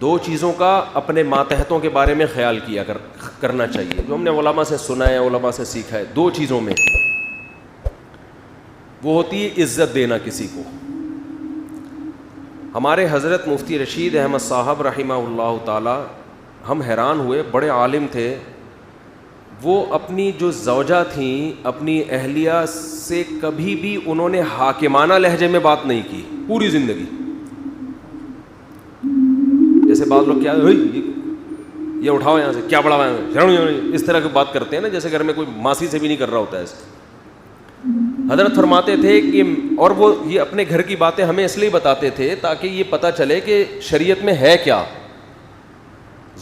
دو چیزوں کا اپنے ماتحتوں کے بارے میں خیال کیا کرنا چاہیے، جو ہم نے علماء سے سنا ہے، علماء سے سیکھا ہے. دو چیزوں میں وہ ہوتی ہے عزت دینا کسی کو. ہمارے حضرت مفتی رشید احمد صاحب رحمہ اللہ تعالی، ہم حیران ہوئے، بڑے عالم تھے. وہ اپنی جو زوجہ تھیں، اپنی اہلیہ سے کبھی بھی انہوں نے حاکمانہ لہجے میں بات نہیں کی پوری زندگی. جیسے بعض لوگ کیا یہ اٹھاؤ یہاں سے، کیا بڑا اس طرح کی بات کرتے ہیں نا، جیسے گھر میں کوئی ماسی سے بھی نہیں کر رہا ہوتا ہے ایسے. حضرت فرماتے تھے کہ، اور وہ یہ اپنے گھر کی باتیں ہمیں اس لیے بتاتے تھے تاکہ یہ پتہ چلے کہ شریعت میں ہے کیا،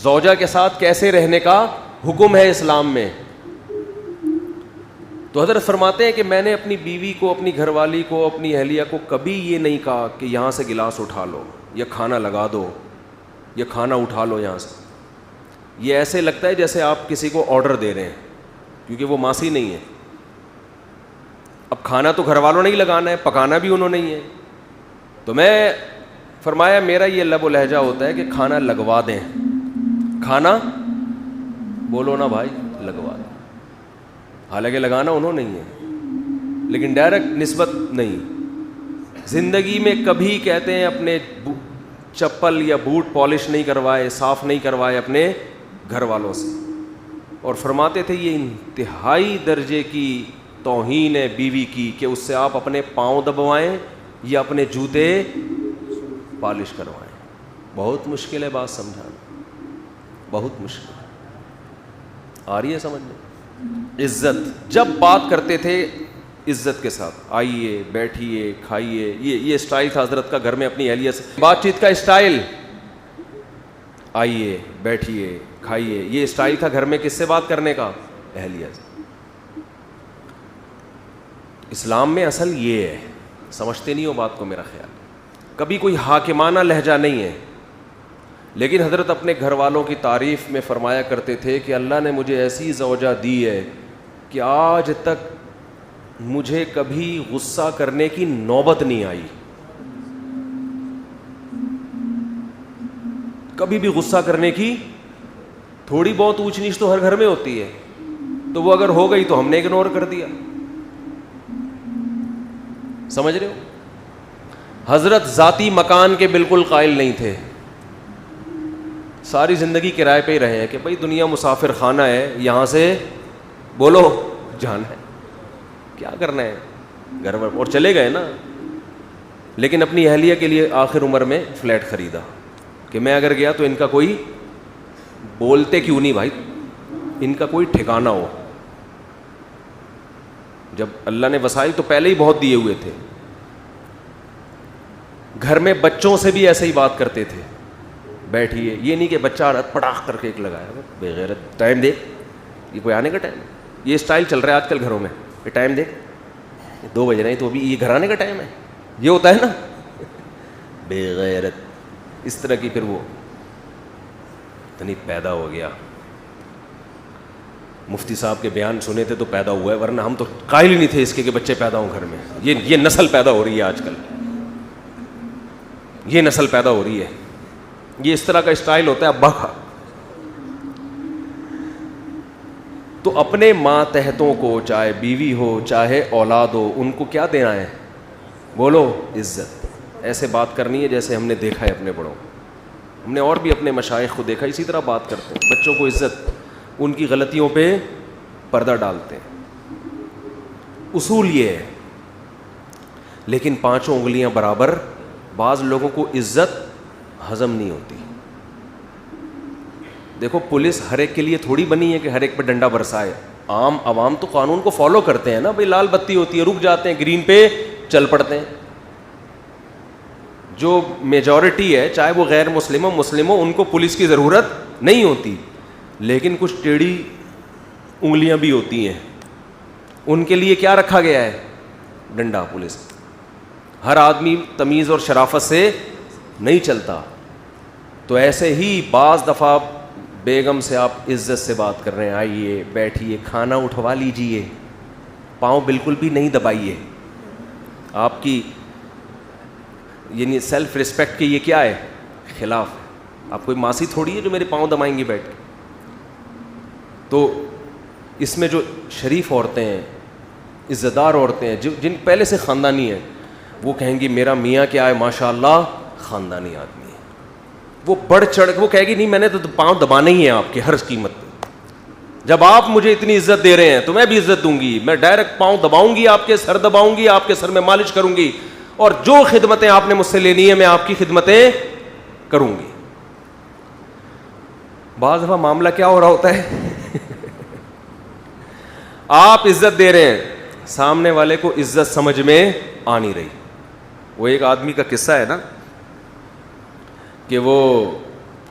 زوجہ کے ساتھ کیسے رہنے کا حکم ہے اسلام میں. تو حضرت فرماتے ہیں کہ میں نے اپنی بیوی کو، اپنی گھر والی کو، اپنی اہلیہ کو کبھی یہ نہیں کہا کہ یہاں سے گلاس اٹھا لو، یا کھانا لگا دو، یا کھانا اٹھا لو یہاں سے. یہ ایسے لگتا ہے جیسے آپ کسی کو آرڈر دے رہے ہیں، کیونکہ وہ ماسی نہیں ہے. اب کھانا تو گھر والوں نے ہی لگانا ہے، پکانا بھی انہوں نے ہی ہے. تو میں فرمایا میرا یہ لب و لہجہ ہوتا ہے کہ کھانا لگوا دیں. کھانا بولو نا بھائی، لگوا دیں. حالانکہ لگانا انہوں نے ہی ہے، لیکن ڈائریکٹ نسبت نہیں. زندگی میں کبھی کہتے ہیں اپنے چپل یا بوٹ پالش نہیں کروائے، صاف نہیں کروائے اپنے گھر والوں سے. اور فرماتے تھے یہ انتہائی درجے کی توہین ہے بیوی کی کہ اس سے آپ اپنے پاؤں دبوائیں یا اپنے جوتے پالش کروائیں. بہت مشکل ہے بات سمجھانا، بہت مشکل. آ رہی ہے سمجھ میں؟ عزت جب بات کرتے تھے عزت کے ساتھ، آئیے بیٹھیے کھائیے. یہ اسٹائل تھا حضرت کا گھر میں اپنی اہلیہ سے بات چیت کا اسٹائل. آئیے بیٹھیے کھائیے، یہ اسٹائل تھا گھر میں کس سے بات کرنے کا؟ اہلیہ سے. اسلام میں اصل یہ ہے، سمجھتے نہیں ہو بات کو میرا خیال. کبھی کوئی حاکمانہ لہجہ نہیں ہے. لیکن حضرت اپنے گھر والوں کی تعریف میں فرمایا کرتے تھے کہ اللہ نے مجھے ایسی زوجہ دی ہے کہ آج تک مجھے کبھی غصہ کرنے کی نوبت نہیں آئی. کبھی بھی غصہ کرنے کی، تھوڑی بہت اونچ نیچ تو ہر گھر میں ہوتی ہے، تو وہ اگر ہو گئی تو ہم نے اگنور کر دیا. سمجھ رہے ہو؟ حضرت ذاتی مکان کے بالکل قائل نہیں تھے. ساری زندگی کرائے پہ ہی رہے ہیں کہ بھائی دنیا مسافر خانہ ہے، یہاں سے بولو جانا ہے، کیا کرنا ہے گھر پر، اور چلے گئے نا. لیکن اپنی اہلیہ کے لیے آخر عمر میں فلیٹ خریدا کہ میں اگر گیا تو ان کا کوئی، بولتے کیوں نہیں بھائی، ان کا کوئی ٹھکانہ ہو. جب اللہ نے وسائل تو پہلے ہی بہت دیے ہوئے تھے. گھر میں بچوں سے بھی ایسے ہی بات کرتے تھے، بیٹھیے. یہ نہیں کہ بچہ پٹاخ کر کے ایک لگایا، بے غیرت، ٹائم دیکھ، یہ کوئی آنے کا ٹائم ہے. یہ اسٹائل چل رہا ہے آج کل گھروں میں، یہ ٹائم دیکھ 2 بج رہے ہیں تو ابھی یہ گھر آنے کا ٹائم ہے. یہ ہوتا ہے نا، بے غیرت. اس طرح کی پھر وہ اتنی پیدا ہو گیا. مفتی صاحب کے بیان سنے تھے تو پیدا ہوا ہے، ورنہ ہم تو قائل ہی نہیں تھے اس کے کہ بچے پیدا ہوں گھر میں. یہ نسل پیدا ہو رہی ہے آج کل، یہ نسل پیدا ہو رہی ہے. یہ اس طرح کا اسٹائل ہوتا ہے ابا کا. تو اپنے ماتحتوں کو، چاہے بیوی ہو چاہے اولاد ہو، ان کو کیا دینا ہے؟ بولو عزت. ایسے بات کرنی ہے جیسے ہم نے دیکھا ہے اپنے بڑوں. ہم نے اور بھی اپنے مشائخ کو دیکھا اسی طرح بات کرتے ہیں. بچوں کو عزت، ان کی غلطیوں پہ پردہ ڈالتے ہیں. اصول یہ ہے. لیکن 5 انگلیاں برابر بعض لوگوں کو عزت ہضم نہیں ہوتی. دیکھو پولیس ہر ایک کے لیے تھوڑی بنی ہے کہ ہر ایک پہ ڈنڈا برسائے. عام عوام تو قانون کو فالو کرتے ہیں نا. بھئی لال بتی ہوتی ہے رک جاتے ہیں، گرین پہ چل پڑتے ہیں. جو میجورٹی ہے چاہے وہ غیر مسلم ہو، ان کو پولیس کی ضرورت نہیں ہوتی. لیکن کچھ ٹیڑھی انگلیاں بھی ہوتی ہیں، ان کے لیے کیا رکھا گیا ہے؟ ڈنڈا. پولیس. ہر آدمی تمیز اور شرافت سے نہیں چلتا. تو ایسے ہی بعض دفعہ بیگم سے آپ عزت سے بات کر رہے ہیں، آئیے بیٹھیے کھانا اٹھوا لیجئے، پاؤں بالکل بھی نہیں دبائیے. آپ کی یعنی سیلف ریسپیکٹ کے یہ کیا ہے؟ خلاف. آپ کوئی ماسی تھوڑی ہے جو میرے پاؤں دبائیں گی بیٹھ کے. تو اس میں جو شریف عورتیں ہیں, عزت دار عورتیں ہیں, جن پہلے سے خاندانی ہیں, وہ کہیں گی میرا میاں کیا ہے ماشاء اللہ خاندانی آدمی ہے. وہ بڑھ چڑھ کے وہ کہے گی نہیں میں نے تو پاؤں دبانے ہی ہیں آپ کے ہر قیمت پہ. جب آپ مجھے اتنی عزت دے رہے ہیں تو میں بھی عزت دوں گی. میں ڈائریکٹ پاؤں دباؤں گی, آپ کے سر دباؤں گی, آپ کے سر میں مالش کروں گی, اور جو خدمتیں آپ نے مجھ سے لینی ہے میں آپ کی خدمتیں کروں گی. بعض دفعہ معاملہ کیا ہو رہا ہوتا ہے آپ عزت دے رہے ہیں, سامنے والے کو عزت سمجھ میں آ نہیں رہی. وہ ایک آدمی کا قصہ ہے نا کہ وہ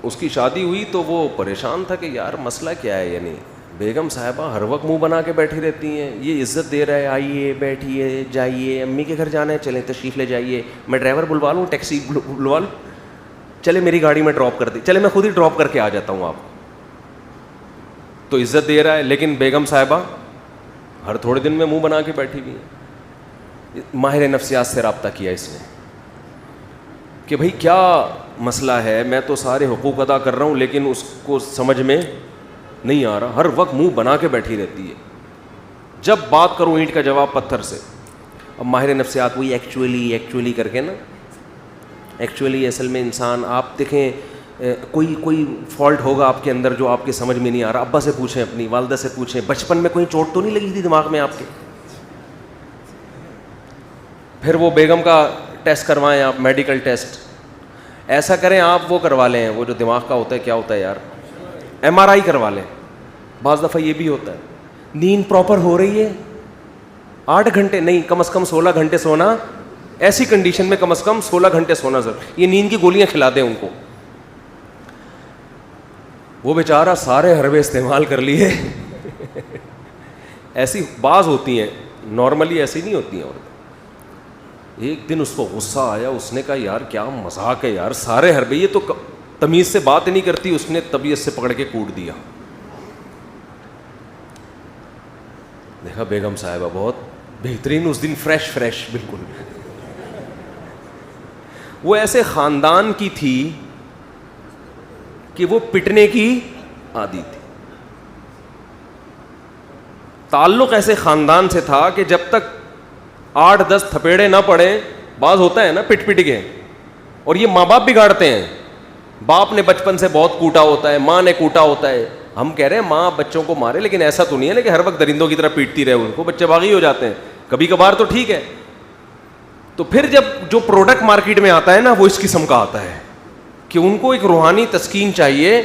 اس کی شادی ہوئی تو وہ پریشان تھا کہ یار مسئلہ کیا ہے, یعنی بیگم صاحبہ ہر وقت منہ بنا کے بیٹھی رہتی ہیں, یہ عزت دے رہا ہے آئیے بیٹھیے جائیے, امی کے گھر جانا ہے چلیں تشریف لے جائیے, میں ڈرائیور بلوا لوں, ٹیکسی بلوا لوں, چلے میری گاڑی میں ڈراپ کر دی, چلے میں خود ہی ڈراپ کر کے آ جاتا ہوں آپ. تو عزت دے رہا ہے, لیکن بیگم صاحبہ ہر تھوڑے دن میں منہ بنا کے بیٹھی ہوئی ہے. ماہر نفسیات سے رابطہ کیا اس نے کہ بھائی کیا مسئلہ ہے, میں تو سارے حقوق ادا کر رہا ہوں لیکن اس کو سمجھ میں نہیں آ رہا, ہر وقت منہ بنا کے بیٹھی رہتی ہے, جب بات کروں اینٹ کا جواب پتھر سے. اب ماہر نفسیات وہی ایکچولی کر کے نا, ایکچولی اصل میں انسان آپ دیکھیں کوئی فالٹ ہوگا آپ کے اندر جو آپ کے سمجھ میں نہیں آ رہا, ابا سے پوچھیں, اپنی والدہ سے پوچھیں, بچپن میں کوئی چوٹ تو نہیں لگی تھی دماغ میں آپ کے. پھر وہ بیگم کا ٹیسٹ کروائیں آپ, میڈیکل ٹیسٹ ایسا کریں آپ, وہ کروا لیں وہ جو دماغ کا ہوتا ہے, کیا ہوتا ہے یار, MRI کروا لیں. بعض دفعہ یہ بھی ہوتا ہے نیند پراپر ہو رہی ہے, 8 گھنٹے نہیں کم از کم 16 گھنٹے سونا, ایسی کنڈیشن میں کم از کم 16 گھنٹے سونا ضرور. یہ نیند کی گولیاں کھلا دیں ان کو. وہ بیچارہ سارے حربے استعمال کر لیے ایسی بعض ہوتی ہیں, نارملی ایسی نہیں ہوتی ہیں. اور ایک دن اس کو غصہ آیا, اس نے کہا یار کیا مذاق ہے یار, سارے حربے, یہ تو تمیز سے بات نہیں کرتی. اس نے طبیعت سے پکڑ کے کوٹ دیا. دیکھا بیگم صاحبہ بہت بہترین, اس دن فریش بالکل. وہ ایسے خاندان کی تھی کہ وہ پٹنے کی عادی تھی. تعلق ایسے خاندان سے تھا کہ جب تک 8-10 تھپیڑے نہ پڑے, بعض ہوتا ہے نا پٹ کے, اور یہ ماں باپ بگاڑتے ہیں. باپ نے بچپن سے بہت کوٹا ہوتا ہے, ماں نے کوٹا ہوتا ہے. ہم کہہ رہے ہیں ماں بچوں کو مارے, لیکن ایسا تو نہیں ہے کہ ہر وقت درندوں کی طرح پیٹتی رہے ان کو, بچے باغی ہو جاتے ہیں کبھی کبھار تو ٹھیک ہے. تو پھر جب جو پروڈکٹ مارکیٹ میں آتا ہے نا وہ اس قسم کا آتا ہے کہ ان کو ایک روحانی تسکین چاہیے.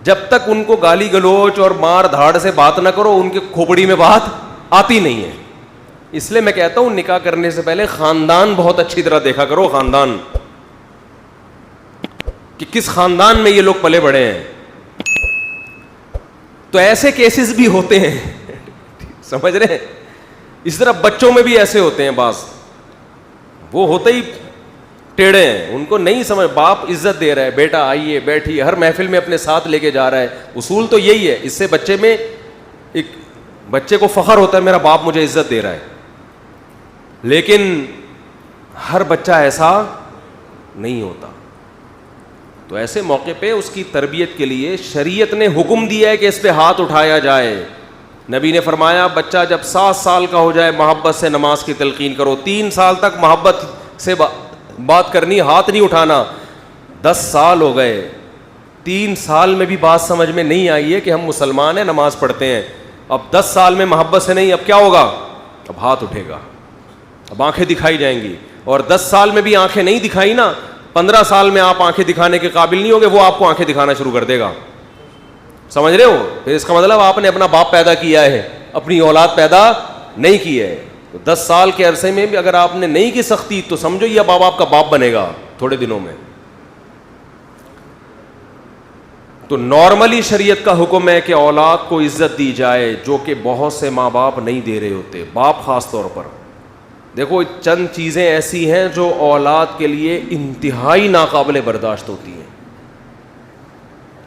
جب تک ان کو گالی گلوچ اور مار دھاڑ سے بات نہ کرو, ان کے کھوپڑی میں بات آتی نہیں ہے. اس لیے میں کہتا ہوں نکاح کرنے سے پہلے خاندان بہت اچھی طرح دیکھا کرو, خاندان کہ کس خاندان میں یہ لوگ پلے بڑے ہیں. تو ایسے کیسز بھی ہوتے ہیں سمجھ رہے ہیں. اس طرح بچوں میں بھی ایسے ہوتے ہیں بعض, وہ ہوتے ہی ٹیڑے ہیں, ان کو نہیں سمجھ. باپ عزت دے رہا ہے, بیٹا آئیے بیٹھیے, ہر محفل میں اپنے ساتھ لے کے جا رہا ہے. اصول تو یہی ہے, اس سے بچے میں ایک بچے کو فخر ہوتا ہے میرا باپ مجھے عزت دے رہا ہے. لیکن ہر بچہ ایسا نہیں ہوتا. تو ایسے موقع پہ اس کی تربیت کے لیے شریعت نے حکم دیا ہے کہ اس پہ ہاتھ اٹھایا جائے. نبی نے فرمایا بچہ جب 7 سال کا ہو جائے محبت سے نماز کی تلقین کرو. 3 سال تک محبت سے بات کرنی, ہاتھ نہیں اٹھانا. 10 سال ہو گئے, 3 سال میں بھی بات سمجھ میں نہیں آئی ہے کہ ہم مسلمان ہیں, نماز پڑھتے ہیں. اب 10 سال میں محبت سے نہیں, اب کیا ہوگا, اب ہاتھ اٹھے گا, اب آنکھیں دکھائی جائیں گی. اور 10 سال میں بھی آنکھیں نہیں دکھائی نا, 15 سال میں آپ آنکھیں دکھانے کے قابل نہیں ہوگے, وہ آپ کو آنکھیں دکھانا شروع کر دے گا. سمجھ رہے ہو؟ پھر اس کا مطلب آپ نے اپنا باپ پیدا کیا ہے, اپنی اولاد پیدا نہیں کی ہے. تو 10 سال کے عرصے میں بھی اگر آپ نے نہیں کی سختی تو سمجھو یہ اب آپ کا باپ بنے گا تھوڑے دنوں میں. تو نارملی شریعت کا حکم ہے کہ اولاد کو عزت دی جائے, جو کہ بہت سے ماں باپ نہیں دے رہے ہوتے, باپ خاص طور پر. دیکھو چند چیزیں ایسی ہیں جو اولاد کے لیے انتہائی ناقابل برداشت ہوتی ہیں.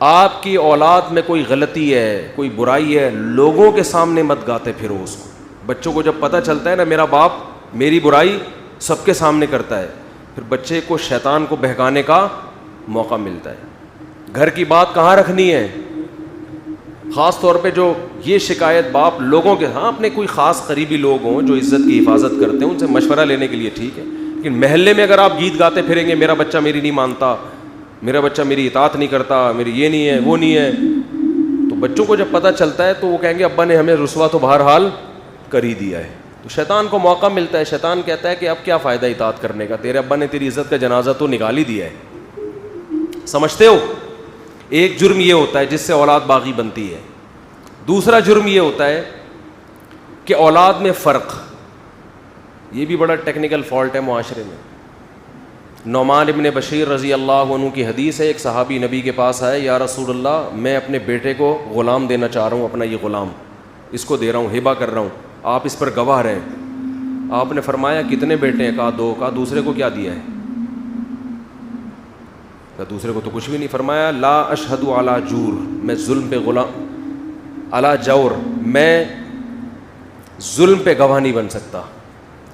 آپ کی اولاد میں کوئی غلطی ہے, کوئی برائی ہے, لوگوں کے سامنے مت گاتے پھرو اس کو. بچوں کو جب پتہ چلتا ہے نا میرا باپ میری برائی سب کے سامنے کرتا ہے, پھر بچے کو شیطان کو بہکانے کا موقع ملتا ہے. گھر کی بات کہاں رکھنی ہے. خاص طور پہ جو یہ شکایت باپ لوگوں کے, ہاں اپنے کوئی خاص قریبی لوگ ہوں جو عزت کی حفاظت کرتے ہیں, ان سے مشورہ لینے کے لیے ٹھیک ہے, لیکن محلے میں اگر آپ گیت گاتے پھریں گے, میرا بچہ میری نہیں مانتا, میرا بچہ میری اطاعت نہیں کرتا, میری یہ نہیں ہے وہ نہیں ہے, تو بچوں کو جب پتہ چلتا ہے تو وہ کہیں گے ابا نے ہمیں رسوا تو بہرحال کر ہی دیا ہے. تو شیطان کو موقع ملتا ہے, شیطان کہتا ہے کہ اب کیا فائدہ اطاعت کرنے کا, تیرے ابا نے تیری عزت کا جنازہ تو نکال ہی دیا ہے. سمجھتے ہو؟ ایک جرم یہ ہوتا ہے جس سے اولاد باغی بنتی ہے. دوسرا جرم یہ ہوتا ہے کہ اولاد میں فرق, یہ بھی بڑا ٹیکنیکل فالٹ ہے معاشرے میں. نعمان ابن بشیر رضی اللہ عنہ کی حدیث ہے, ایک صحابی نبی کے پاس آئے, یا رسول اللہ میں اپنے بیٹے کو غلام دینا چاہ رہا ہوں, اپنا یہ غلام اس کو دے رہا ہوں, ہبہ کر رہا ہوں, آپ اس پر گواہ رہیں. آپ نے فرمایا کتنے بیٹے ہیں؟ کہا 2. کہا دوسرے کو کیا دیا ہے؟ کہا دوسرے کو تو کچھ بھی نہیں. فرمایا لا اشہد علی جور, میں ظلم پہ علی جور, میں ظلم پہ گواہ نہیں بن سکتا.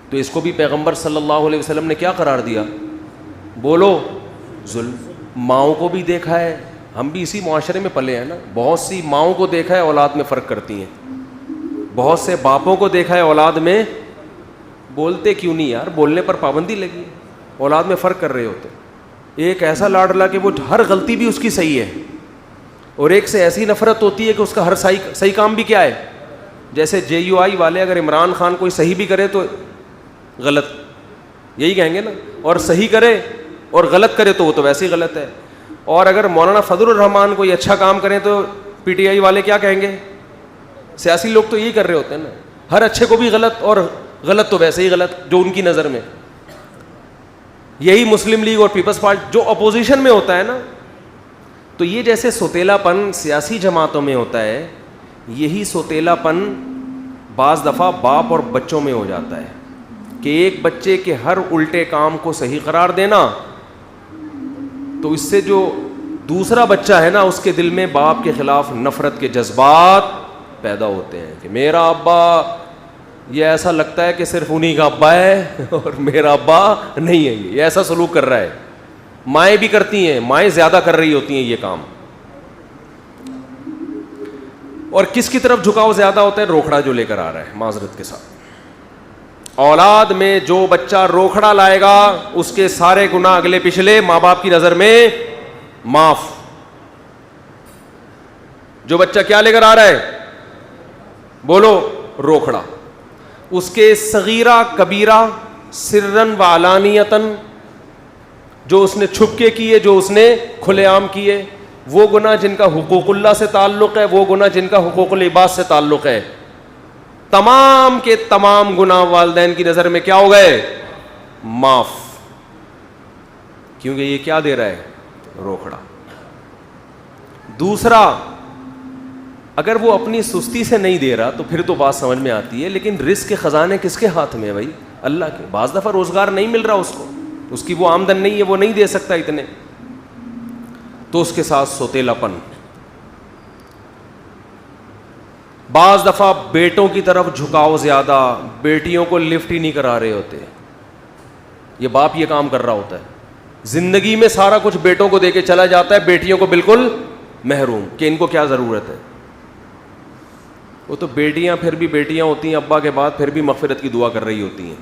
تو اس کو بھی پیغمبر صلی اللہ علیہ وسلم نے کیا قرار دیا؟ بولو ظلم. ماؤں کو بھی دیکھا ہے, ہم بھی اسی معاشرے میں پلے ہیں نا, بہت سی ماؤں کو دیکھا ہے اولاد میں فرق کرتی ہیں, بہت سے باپوں کو دیکھا ہے اولاد میں بولتے کیوں نہیں یار, بولنے پر پابندی لگی, اولاد میں فرق کر رہے ہوتے. ایک ایسا لاڈلا کہ وہ ہر غلطی بھی اس کی صحیح ہے, اور ایک سے ایسی نفرت ہوتی ہے کہ اس کا ہر صحیح کام بھی کیا ہے. جیسے JUI والے اگر عمران خان کوئی صحیح بھی کرے تو غلط, یہی کہیں گے نا, اور صحیح کرے اور غلط کرے تو وہ تو ویسے ہی غلط ہے. اور اگر مولانا فضل الرحمان کوئی اچھا کام کریں تو PTI والے کیا کہیں گے؟ سیاسی لوگ تو یہی کر رہے ہوتے ہیں نا, ہر اچھے کو بھی غلط, اور غلط تو ویسے ہی غلط جو ان کی نظر میں. یہی مسلم لیگ اور پیپلز پارٹی جو اپوزیشن میں ہوتا ہے نا, تو یہ جیسے سوتیلا پن سیاسی جماعتوں میں ہوتا ہے, یہی سوتیلا پن بعض دفعہ باپ اور بچوں میں ہو جاتا ہے کہ ایک بچے کے ہر الٹے کام کو صحیح قرار دینا, تو اس سے جو دوسرا بچہ ہے نا اس کے دل میں باپ کے خلاف نفرت کے جذبات پیدا ہوتے ہیں کہ میرا ابا, یہ ایسا لگتا ہے کہ صرف انہی کا ابا ہے اور میرا ابا نہیں ہے, یہ ایسا سلوک کر رہا ہے. مائیں بھی کرتی ہیں, مائیں زیادہ کر رہی ہوتی ہیں یہ کام. اور کس کی طرف جھکاؤ زیادہ ہوتا ہے؟ روکھڑا جو لے کر آ رہا ہے. معذرت کے ساتھ اولاد میں جو بچہ روکھڑا لائے گا اس کے سارے گناہ اگلے پچھلے ماں باپ کی نظر میں معاف. جو بچہ کیا لے کر آ رہا ہے؟ بولو روکھڑا. اس کے صغیرہ کبیرہ سرن و علانیتن, جو اس نے چھپ کے کیے, جو اس نے کھلے عام کیے, وہ گناہ جن کا حقوق اللہ سے تعلق ہے, وہ گناہ جن کا حقوق العباد سے تعلق ہے, تمام کے تمام گناہ والدین کی نظر میں کیا ہو گئے؟ معاف. کیونکہ یہ کیا دے رہا ہے؟ روکھڑا. دوسرا, اگر وہ اپنی سستی سے نہیں دے رہا تو پھر تو بات سمجھ میں آتی ہے, لیکن رزق کے خزانے کس کے ہاتھ میں ہے بھائی؟ اللہ کے. بعض دفعہ روزگار نہیں مل رہا اس کو, اس کی وہ آمدن نہیں ہے, وہ نہیں دے سکتا اتنے, تو اس کے ساتھ سوتیلا پن. بعض دفعہ بیٹوں کی طرف جھکاؤ زیادہ, بیٹیوں کو لفٹ ہی نہیں کرا رہے ہوتے, یہ باپ یہ کام کر رہا ہوتا ہے. زندگی میں سارا کچھ بیٹوں کو دے کے چلا جاتا ہے, بیٹیوں کو بالکل محروم کہ ان کو کیا ضرورت ہے. وہ تو بیٹیاں پھر بھی بیٹیاں ہوتی ہیں, ابا کے بعد پھر بھی مغفرت کی دعا کر رہی ہوتی ہیں.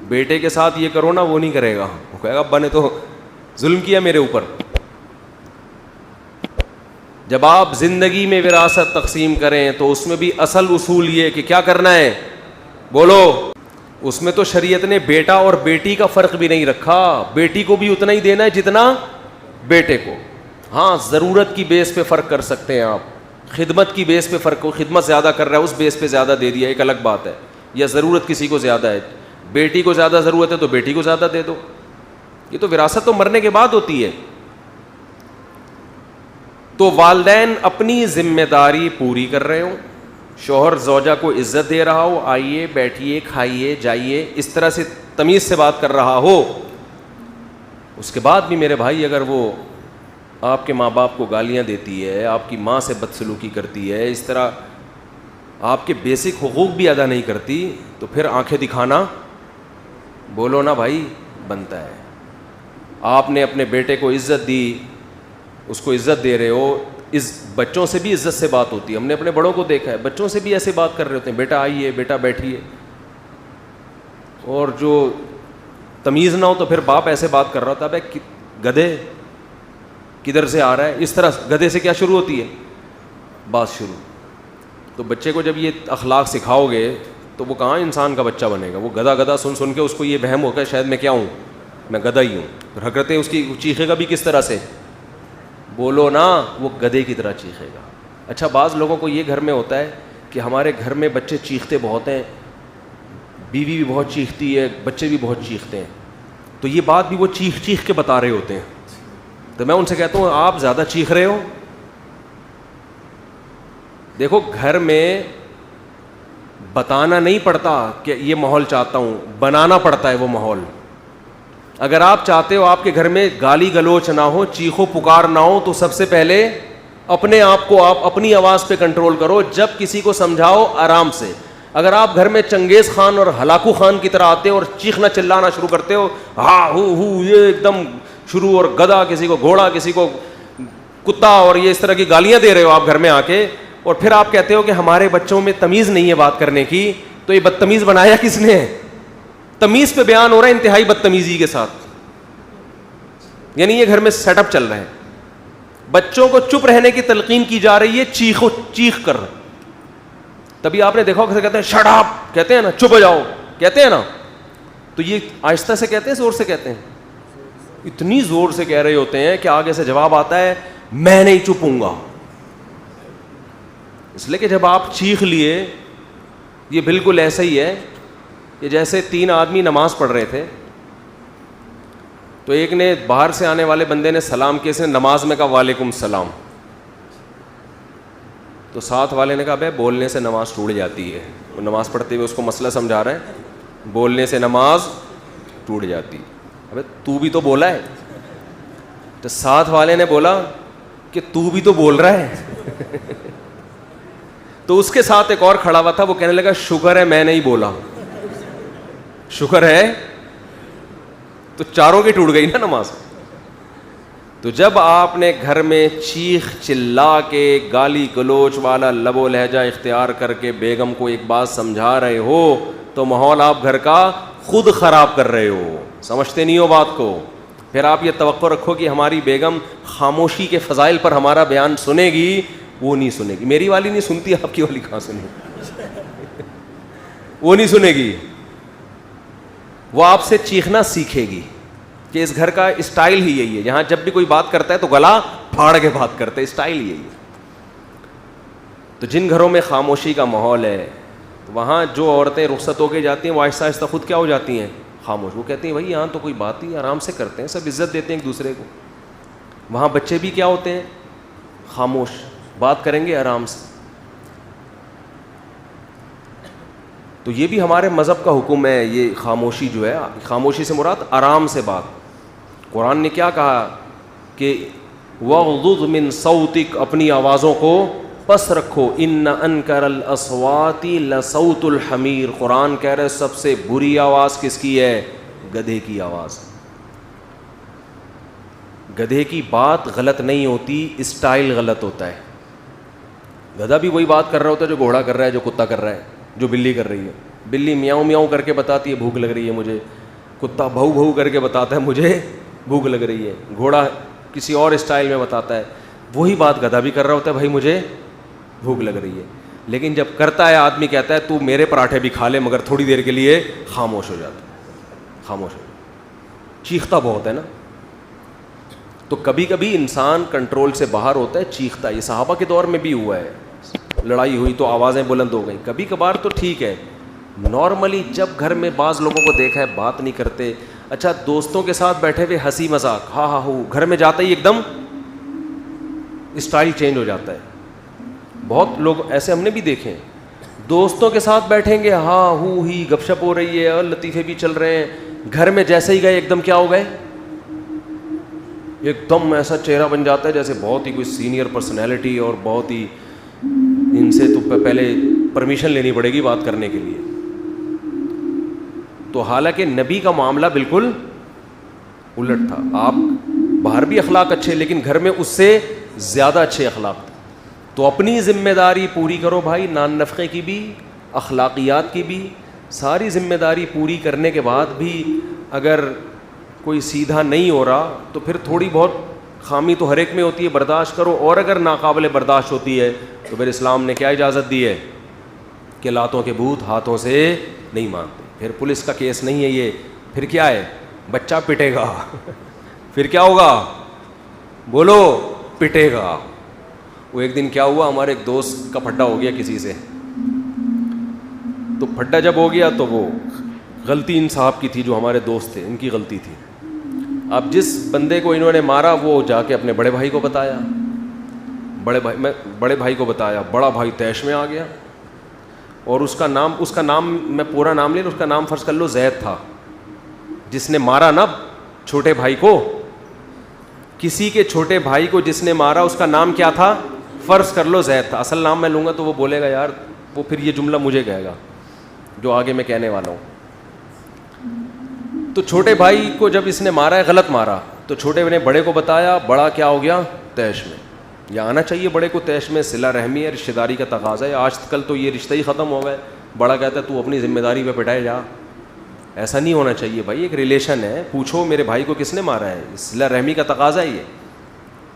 بیٹے کے ساتھ یہ کرو نا, وہ نہیں کرے گا, وہ کہے گا ابا نے تو ظلم کیا میرے اوپر. جب آپ زندگی میں وراثت تقسیم کریں تو اس میں بھی اصل اصول یہ کہ کیا کرنا ہے؟ بولو. اس میں تو شریعت نے بیٹا اور بیٹی کا فرق بھی نہیں رکھا, بیٹی کو بھی اتنا ہی دینا ہے جتنا بیٹے کو. ہاں ضرورت کی بیس پہ فرق کر سکتے ہیں آپ, خدمت کی بیس پہ فرق ہو, خدمت زیادہ کر رہا ہے اس بیس پہ زیادہ دے دیا, ایک الگ بات ہے. یا ضرورت کسی کو زیادہ ہے, بیٹی کو زیادہ ضرورت ہے تو بیٹی کو زیادہ دے دو. یہ تو وراثت تو مرنے کے بعد ہوتی ہے. تو والدین اپنی ذمہ داری پوری کر رہے ہوں, شوہر زوجہ کو عزت دے رہا ہو, آئیے بیٹھیے کھائیے جائیے, اس طرح سے تمیز سے بات کر رہا ہو, اس کے بعد بھی میرے بھائی اگر وہ آپ کے ماں باپ کو گالیاں دیتی ہے, آپ کی ماں سے بدسلوکی کرتی ہے, اس طرح آپ کے بیسک حقوق بھی ادا نہیں کرتی, تو پھر آنکھیں دکھانا بولو نا بھائی بنتا ہے. آپ نے اپنے بیٹے کو عزت دی, اس کو عزت دے رہے ہو. بچوں سے بھی عزت سے بات ہوتی ہے, ہم نے اپنے بڑوں کو دیکھا ہے, بچوں سے بھی ایسے بات کر رہے ہوتے ہیں, بیٹا آئیے, بیٹا بیٹھیے. اور جو تمیز نہ ہو تو پھر باپ ایسے بات کر رہا ہوتا ہے, گدھے کدھر سے آ رہا ہے, اس طرح گدھے سے کیا شروع ہوتی ہے بات شروع. تو بچے کو جب یہ اخلاق سکھاؤ گے تو وہ کہاں انسان کا بچہ بنے گا. وہ گدھا گدھا سن سن کے اس کو یہ وہم ہوگا شاید میں کیا ہوں, میں گدھا ہی ہوں. پھر حرکتیں اس کی چیخے گا بھی کس طرح سے, بولو نا, وہ گدھے کی طرح چیخے گا. اچھا بعض لوگوں کو یہ گھر میں ہوتا ہے کہ ہمارے گھر میں بچے چیختے بہت ہیں, بیوی بھی بہت چیختی ہے, بچے بھی بہت چیختے ہیں, تو یہ بات بھی وہ چیخ چیخ کے بتا رہے ہوتے ہیں. تو میں ان سے کہتا ہوں آپ زیادہ چیخ رہے ہو. دیکھو گھر میں بتانا نہیں پڑتا کہ یہ ماحول چاہتا ہوں, بنانا پڑتا ہے وہ ماحول. اگر آپ چاہتے ہو آپ کے گھر میں گالی گلوچ نہ ہو, چیخو پکار نہ ہو, تو سب سے پہلے اپنے آپ کو آپ اپنی آواز پہ کنٹرول کرو. جب کسی کو سمجھاؤ آرام سے. اگر آپ گھر میں چنگیز خان اور ہلاکو خان کی طرح آتے ہو اور چیخنا چلانا شروع کرتے ہو, ہاں ہو یہ ایک دم شروع, اور گدھا کسی کو گھوڑا کسی کو کتا, اور یہ اس طرح کی گالیاں دے رہے ہو آپ گھر میں آ کے, اور پھر آپ کہتے ہو کہ ہمارے بچوں میں تمیز نہیں ہے بات کرنے کی, تو یہ بدتمیز بنایا کس نے ہے؟ تمیز پہ بیان ہو رہا ہے انتہائی بدتمیزی کے ساتھ. یعنی یہ گھر میں سیٹ اپ چل رہا ہے. بچوں کو چپ رہنے کی تلقین کی جا رہی ہے چیخ کر. تبھی آپ نے دیکھا کہ کہتے ہیں شٹ اپ, کہتے ہیں نا, چپ ہو جاؤ کہتے ہیں نا, تو یہ آہستہ سے کہتے ہیں زور سے کہتے ہیں؟ اتنی زور سے کہہ رہے ہوتے ہیں کہ آگے سے جواب آتا ہے میں نہیں چپوں گا. اس لیے کہ جب آپ چیخ لیے, یہ بالکل ایسا ہی ہے کہ جیسے 3 آدمی نماز پڑھ رہے تھے, تو ایک نے باہر سے آنے والے بندے نے سلام کیا, اس نے نماز میں کہا وعلیکم السلام, تو ساتھ والے نے کہا بھائی بولنے سے نماز ٹوٹ جاتی ہے. وہ نماز پڑھتے ہوئے اس کو مسئلہ سمجھا رہا ہے, بولنے سے نماز ٹوٹ جاتی. ابے تو بھی تو بولا ہے. تو ساتھ والے نے بولا کہ تو بھی تو بول رہا ہے. تو اس کے ساتھ ایک اور کھڑا ہوا تھا, وہ کہنے لگا شکر ہے میں نہیں بولا, شکر ہے. تو چاروں کی ٹوٹ گئی نا نماز. تو جب آپ نے گھر میں چیخ چلا کے گالی گلوچ والا لب و لہجہ اختیار کر کے بیگم کو ایک بات سمجھا رہے ہو, تو ماحول آپ گھر کا خود خراب کر رہے ہو, سمجھتے نہیں ہو بات کو. پھر آپ یہ توقع رکھو کہ ہماری بیگم خاموشی کے فضائل پر ہمارا بیان سنے گی, وہ نہیں سنے گی. میری والی نہیں سنتی, آپ کی والی کہاں سنے گی؟ وہ نہیں سنے گی. وہ آپ سے چیخنا سیکھے گی کہ اس گھر کا اسٹائل ہی یہی ہے, یہاں جب بھی کوئی بات کرتا ہے تو گلا پھاڑ کے بات کرتے ہیں, اسٹائل یہی ہے. تو جن گھروں میں خاموشی کا ماحول ہے, وہاں جو عورتیں رخصت ہو کے جاتی ہیں وہ آہستہ آہستہ خود کیا ہو جاتی ہیں, خاموش. وہ کہتی ہیں بھائی یہاں تو کوئی بات ہی, آرام سے کرتے ہیں, سب عزت دیتے ہیں ایک دوسرے کو. وہاں بچے بھی کیا ہوتے ہیں, خاموش, بات کریں گے آرام سے. تو یہ بھی ہمارے مذہب کا حکم ہے, یہ خاموشی جو ہے, خاموشی سے مراد آرام سے بات. قرآن نے کیا کہا کہ وَغْضُضْ مِن صَوْتِكَ, اپنی آوازوں کو پس رکھو, اِنَّ أَنْكَرَ الْأَصْوَاتِ لَصَوْتُ الْحَمِيرِ. قرآن کہہ رہے سب سے بری آواز کس کی ہے, گدھے کی آواز. گدھے کی بات غلط نہیں ہوتی, اسٹائل غلط ہوتا ہے. گدھا بھی وہی بات کر رہا ہوتا ہے جو گھوڑا کر رہا ہے, جو کتا کر رہا ہے, جو بلی کر رہی ہے. بلی میاؤں میاؤں کر کے بتاتی ہے بھوک لگ رہی ہے مجھے, کتا بھو بھو کر کے بتاتا ہے مجھے بھوک لگ رہی ہے, گھوڑا کسی اور اسٹائل میں بتاتا ہے. وہی بات گدھا بھی کر رہا ہوتا ہے, بھائی مجھے بھوک لگ رہی ہے. لیکن جب کرتا ہے آدمی کہتا ہے تو میرے پراٹھے بھی کھا لے, مگر تھوڑی دیر کے لیے خاموش ہو جاتا ہے, خاموش ہو جاتا ہے, چیختا بہت ہے نا. تو کبھی کبھی انسان کنٹرول سے باہر ہوتا ہے, چیختا ہے. یہ صحابہ کے دور میں بھی ہوا ہے, لڑائی ہوئی تو آوازیں بلند ہو گئیں. کبھی کبھار تو ٹھیک ہے, نارملی جب گھر میں بعض لوگوں کو دیکھا ہے بات نہیں کرتے. اچھا دوستوں کے ساتھ بیٹھے ہوئے ہنسی مذاق, ہاں ہاں ہو, گھر میں جاتا ہی ایک دم اسٹائل چینج ہو جاتا ہے. بہت لوگ ایسے ہم نے بھی دیکھے ہیں, دوستوں کے ساتھ بیٹھیں گے, ہاں ہو ہی گپ شپ ہو رہی ہے اور لطیفے بھی چل رہے ہیں. گھر میں جیسے ہی گئے ایک دم کیا ہو گئے, ایک دم ایسا چہرہ بن جاتا ہے جیسے بہت ہی کوئی سینئر پرسنالٹی, اور بہت ہی ان سے تو پہلے پرمیشن لینی پڑے گی بات کرنے کے لیے. تو حالانکہ نبی کا معاملہ بالکل الٹ تھا. آپ باہر بھی اخلاق اچھے لیکن گھر میں اس سے زیادہ اچھے اخلاق تھے. تو اپنی ذمہ داری پوری کرو بھائی, نان نفقے کی بھی, اخلاقیات کی بھی, ساری ذمہ داری پوری کرنے کے بعد بھی اگر کوئی سیدھا نہیں ہو رہا تو پھر تھوڑی بہت خامی تو ہر ایک میں ہوتی ہے, برداشت کرو. اور اگر ناقابل برداشت ہوتی ہے تو پھر اسلام نے کیا اجازت دی ہے کہ لاتوں کے بھوت ہاتھوں سے نہیں مانتے. پھر پولیس کا کیس نہیں ہے یہ, پھر کیا ہے, بچہ پٹے گا. پھر کیا ہوگا, بولو, پٹے گا. وہ ایک دن کیا ہوا, ہمارے ایک دوست کا پھڈا ہو گیا کسی سے. تو پھڈا جب ہو گیا تو وہ غلطی ان صاحب کی تھی جو ہمارے دوست تھے, ان کی غلطی تھی. اب جس بندے کو انہوں نے مارا وہ جا کے اپنے بڑے بھائی کو بتایا, بڑے بھائی کو بتایا. بڑا بھائی طیش میں آ گیا اور اس کا نام میں پورا نام لے لوں, اس کا نام فرض کر لو زید تھا, جس نے مارا نا چھوٹے بھائی کو. کسی کے چھوٹے بھائی کو جس نے مارا اس کا نام کیا تھا, فرض کر لو زید تھا. اصل نام میں لوں گا تو وہ بولے گا یار, وہ پھر یہ جملہ مجھے کہے گا جو آگے میں کہنے والا ہوں. تو چھوٹے بھائی کو جب اس نے مارا ہے, غلط مارا, تو چھوٹے نے بڑے کو بتایا. بڑا کیا ہو گیا, طیش میں. یا آنا چاہیے بڑے کو طیش میں, صلہ رحمی ہے, رشتہ داری کا تقاضا ہے. آج کل تو یہ رشتہ ہی ختم ہو گئے. بڑا کہتا ہے تو اپنی ذمہ داری پہ پٹائے جا. ایسا نہیں ہونا چاہیے بھائی, ایک ریلیشن ہے, پوچھو میرے بھائی کو کس نے مارا ہے, صلہ رحمی کا تقاضا ہی ہے.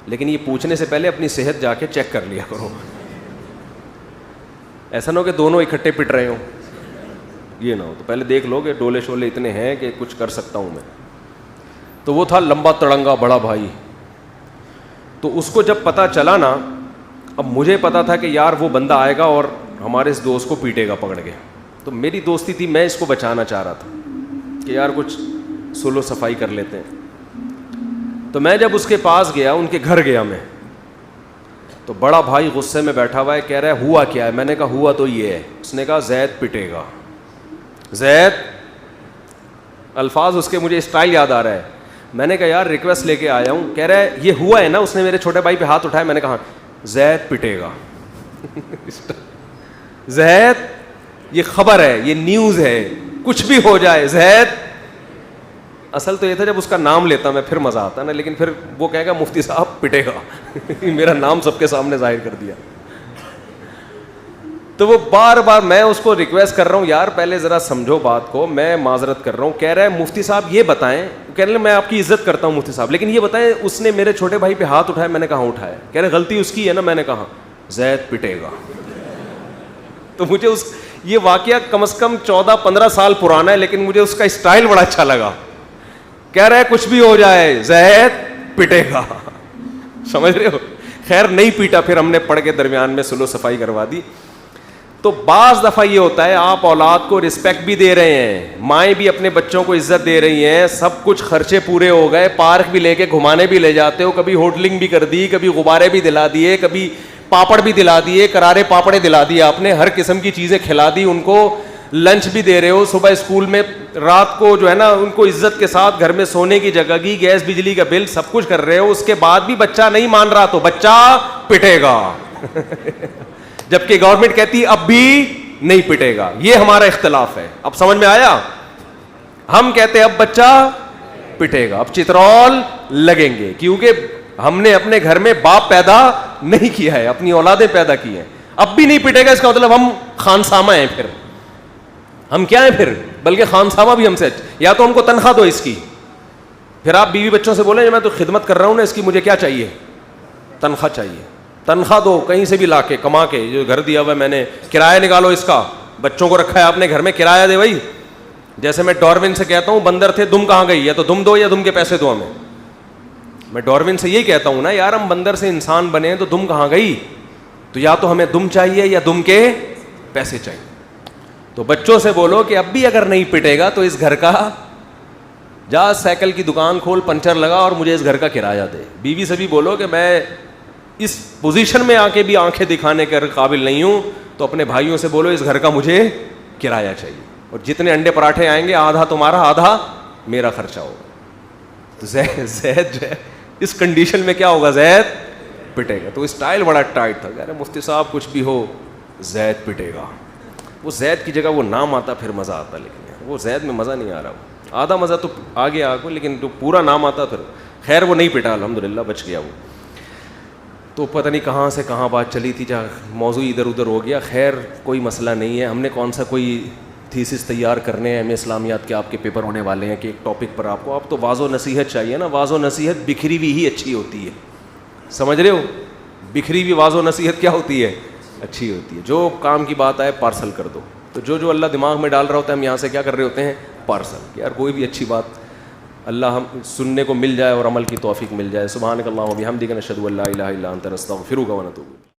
لیکن یہ پوچھنے سے پہلے اپنی صحت جا کے چیک کر لیا کرو. ایسا نہ ہو کہ دونوں اکٹھے پٹ رہے ہوں, یہ نہ ہو. تو پہلے دیکھ لو کہ ڈولے شولے اتنے ہیں کہ کچھ کر سکتا ہوں میں. تو وہ تھا لمبا تڑنگا بڑا بھائی. تو اس کو جب پتہ چلا نا, اب مجھے پتا تھا کہ یار وہ بندہ آئے گا اور ہمارے اس دوست کو پیٹے گا پکڑ کے. تو میری دوستی تھی, میں اس کو بچانا چاہ رہا تھا کہ یار کچھ سلو صفائی کر لیتے ہیں. تو میں جب اس کے پاس گیا, ان کے گھر گیا میں, تو بڑا بھائی غصے میں بیٹھا ہوا ہے, کہہ رہا ہے ہوا کیا ہے. میں نے کہا ہوا تو یہ ہے. اس نے کہا زید پٹے گا. زید, الفاظ اس کے مجھے اسٹائل یاد آ رہا ہے. میں نے کہا یار ریکویسٹ لے کے آیا ہوں. کہہ رہا ہے یہ ہوا ہے نا. اس نے میرے چھوٹے بھائی پہ ہاتھ اٹھایا. میں نے کہا زید پٹے گا. زید, یہ خبر ہے, یہ نیوز ہے, کچھ بھی ہو جائے زید. اصل تو یہ تھا جب اس کا نام لیتا میں پھر مزہ آتا نا, لیکن پھر وہ کہے گا مفتی صاحب پٹے گا. میرا نام سب کے سامنے ظاہر کر دیا. تو وہ بار بار میں اس کو ریکویسٹ کر رہا ہوں, یار پہلے ذرا سمجھو بات کو, میں معذرت کر رہا ہوں. کہہ رہا ہے مفتی صاحب یہ بتائیں, کہہ رہے میں آپ کی عزت کرتا ہوں مفتی صاحب, لیکن یہ بتائیں اس نے میرے چھوٹے بھائی پہ ہاتھ اٹھایا. میں نے کہا اٹھایا. کہہ رہے غلطی اس کی ہے نا. میں نے کہا زید پٹے گا. تو مجھے یہ واقعہ کم از کم 14-15 سال پرانا ہے, لیکن مجھے اس کا اسٹائل بڑا اچھا لگا. کہہ رہا ہے کچھ بھی ہو جائے زید پٹے گا. سمجھ رہے ہو. خیر نہیں پیٹا, پھر ہم نے پڑھ کے درمیان میں سلو صفائی کروا دی. تو بعض دفعہ یہ ہوتا ہے آپ اولاد کو رسپیکٹ بھی دے رہے ہیں, مائیں بھی اپنے بچوں کو عزت دے رہی ہیں, سب کچھ خرچے پورے ہو گئے, پارک بھی لے کے گھمانے بھی لے جاتے ہو, کبھی ہوٹلنگ بھی کر دی, کبھی غبارے بھی دلا دیے, کبھی پاپڑ بھی دلا دیے, کرارے پاپڑے دلا دیے آپ نے, ہر قسم کی چیزیں کھلا دی ان کو, لنچ بھی دے رہے ہو, صبح اسکول میں, رات کو جو ہے نا ان کو عزت کے ساتھ گھر میں سونے کی جگہ کی, گیس بجلی کا بل سب کچھ کر رہے ہو. اس کے بعد بھی بچہ نہیں مان رہا تو بچہ پٹے گا. جبکہ گورنمنٹ کہتی اب بھی نہیں پٹے گا. یہ ہمارا اختلاف ہے. اب سمجھ میں آیا. ہم کہتے اب بچہ پٹے گا, اب چترول لگیں گے, کیونکہ ہم نے اپنے گھر میں باپ پیدا نہیں کیا ہے, اپنی اولادیں پیدا کی ہیں. اب بھی نہیں پٹے گا, اس کا مطلب ہم خانسامہ ہیں. پھر ہم کیا ہیں پھر, بلکہ خانسامہ بھی ہم سے. یا تو ہم کو تنخواہ دو اس کی, پھر آپ بیوی بچوں سے بولیں میں تو خدمت کر رہا ہوں نا اس کی, مجھے کیا چاہیے, تنخواہ چاہیے. تنخواہ دو کہیں سے بھی لا کے کما کے, جو گھر دیا ہوا ہے میں نے, کرایہ نکالو اس کا, بچوں کو رکھا ہے آپ نے گھر میں, کرایہ دے بھائی. جیسے میں ڈاروین سے کہتا ہوں بندر تھے دم کہاں گئی, یا تو دم دو یا دم کے پیسے دو ہمیں. میں ڈاروین سے یہی کہتا ہوں نا یار, ہم بندر سے انسان بنے تو دم کہاں گئی, تو یا تو ہمیں دم چاہیے یا دم کے پیسے چاہیے. تو بچوں سے بولو کہ اب بھی اگر نہیں پٹے گا تو اس گھر کا جا سائیکل کی دکان کھول, پنچر لگا اور مجھے اس گھر کا کرایہ دے. بیوی سے بھی بولو کہ میں اس پوزیشن میں آ کے بھی آنکھیں دکھانے کے قابل نہیں ہوں, تو اپنے بھائیوں سے بولو اس گھر کا مجھے کرایہ چاہیے, اور جتنے انڈے پراٹھے آئیں گے آدھا تمہارا آدھا میرا خرچہ ہوگا. تو زید جو ہے اس کنڈیشن میں کیا ہوگا, زید پٹے گا. تو اسٹائل بڑا ٹائٹ تھا, یار مفتی صاحب کچھ بھی ہو زید پٹے گا. وہ زید کی جگہ وہ نام آتا پھر مزہ آتا, لیکن وہ زید میں مزہ نہیں آ رہا. آدھا مزہ تو آگے آ کو, لیکن جو پورا نام آتا پھر خیر وہ نہیں پٹا, الحمدللہ بچ گیا وہ. تو پتہ نہیں کہاں سے کہاں بات چلی تھی, جہاں موضوع ادھر ادھر ہو گیا. خیر کوئی مسئلہ نہیں ہے, ہم نے کون سا کوئی تھیسس تیار کرنے ہیں, اسلامیات کے آپ کے پیپر ہونے والے ہیں کہ ایک ٹاپک پر آپ تو واضح و نصیحت چاہیے نا. واضح و نصیحت بکھری ہوئی ہی اچھی ہوتی ہے, سمجھ رہے ہو, بکھری ہوئی واضح و نصیحت کیا ہوتی ہے, اچھی ہوتی ہے. جو کام کی بات آئے پارسل کر دو. تو جو اللہ دماغ میں ڈال رہا ہوتا ہے ہم یہاں سے کیا کر رہے ہوتے ہیں, پارسل. کہ یار کوئی بھی اچھی بات اللہ ہم سننے کو مل جائے اور عمل کی توفیق مل جائے. سبحانک اللہم و بحمدک نشہد ان لا الہ الا انت نستغفرک و نتوب.